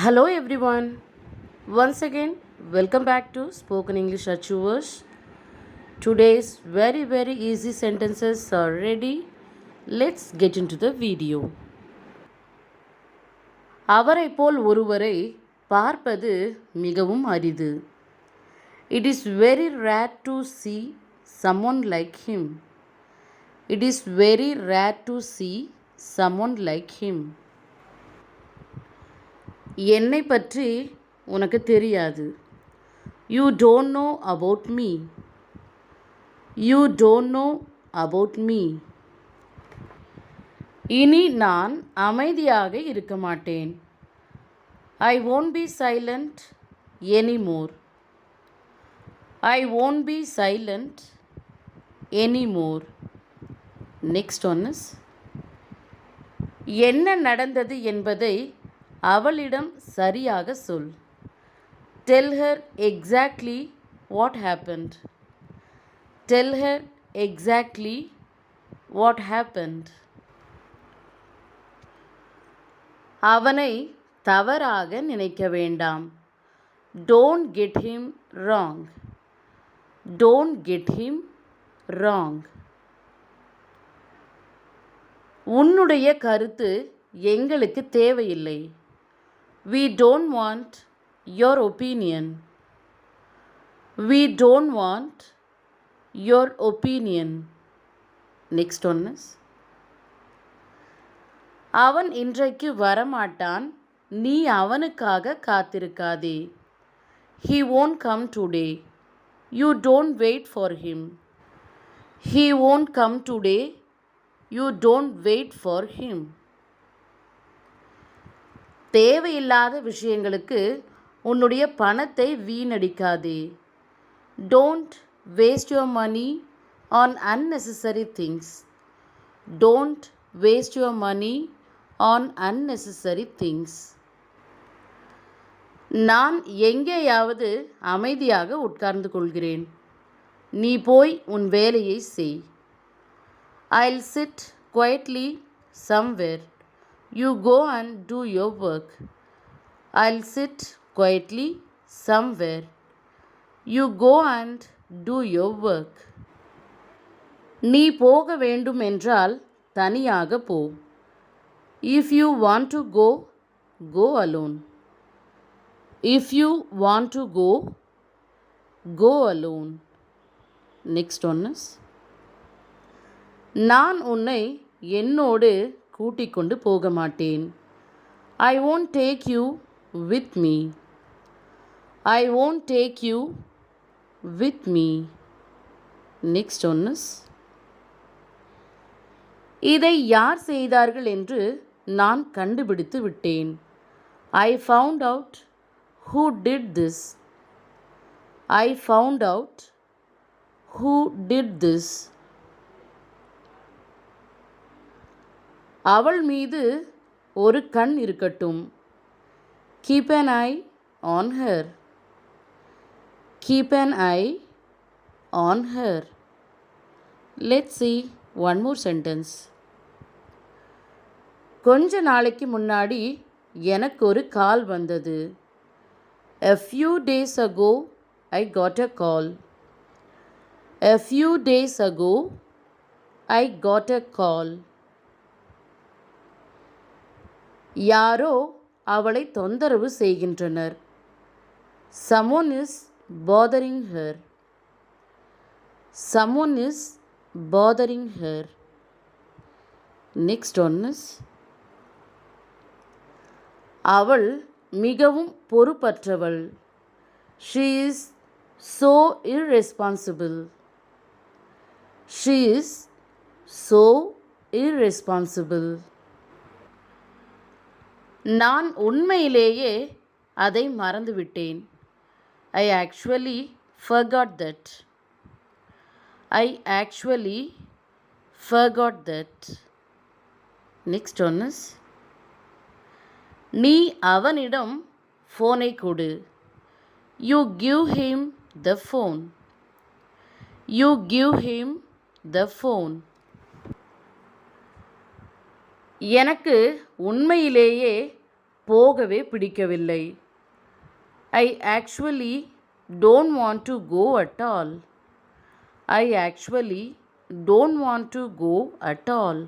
Hello everyone. Once again, welcome back to Spoken English Achievers. Today's very easy sentences are ready. Let's get into the video. அவரை போல் ஒருவரை பார்ப்பது மிகவும் அரிது. It is very rare to see someone like him. It is very rare to see someone like him. என்னை பற்றி உனக்கு தெரியாது. You don't know about me. You don't know about me. இனி நான் அமைதியாக இருக்க மாட்டேன். ஐ won't be silent anymore. I won't be silent anymore. Next one is என்ன நடந்தது என்பதை அவளிடம் சரியாக சொல். Tell her exactly what happened. Tell her exactly what happened. அவனை தவறாக நினைக்க வேண்டாம். Don't get him wrong. Don't get him wrong. உன்னுடைய கருத்து எங்களுக்கு தேவையில்லை. We don't want your opinion. We don't want your opinion. Next one is அவன் இன்றைக்கு வரமாட்டான். நீ அவனுக்காக காத்திருக்காதே. He won't come today. You don't wait for him. He won't come today. You don't wait for him. தேவையில்லாத விஷயங்களுக்கு உன்னுடைய பணத்தை வீணடிக்காதே. Don't waste your money on unnecessary things. Don't waste your money on unnecessary things. நான் எங்கேயாவது அமைதியாக உட்கார்ந்து கொள்கிறேன். நீ போய் உன் வேலையை செய். I'll sit quietly somewhere. You go and do your work. I'll sit quietly somewhere. You go and do your work. நீ போக வேண்டும் என்றால் தனியாக போ. If you want to go, go alone. If you want to go, go alone. Next one is நான் உன்னை என்னோடு கூட்டிக் கொண்டு போக மாட்டேன். I won't take you with me. I won't take you with me. Next one is இதை யார் செய்தார்கள் என்று நான் கண்டுபிடித்து விட்டேன். I found out who did this. I found out who did this. அவள் மீது ஒரு கண் இருக்கட்டும். Keep an eye on her. Keep an eye on her. Let's see one more sentence. கொஞ்ச நாளைக்கு முன்னாடி எனக்கு ஒரு கால் வந்தது. A few days ago I got a call. A few days ago I got a call. யாரோ அவளை தொந்தரவு செய்கின்றனர். Someone is bothering her. Someone is bothering her. Next one is அவள் மிகவும் பொறுப்பற்றவள். She is so irresponsible. She is so irresponsible. நான் உண்மையிலேயே அதை மறந்துவிட்டேன். I actually forgot that. I actually forgot that. Next one is நீ அவனிடம் ஃபோனை கொடு. You give him the phone. You give him the phone. எனக்கு உண்மையிலேயே போகவே பிடிக்கவில்லை. I actually don't want to go at all. I actually don't want to go at all.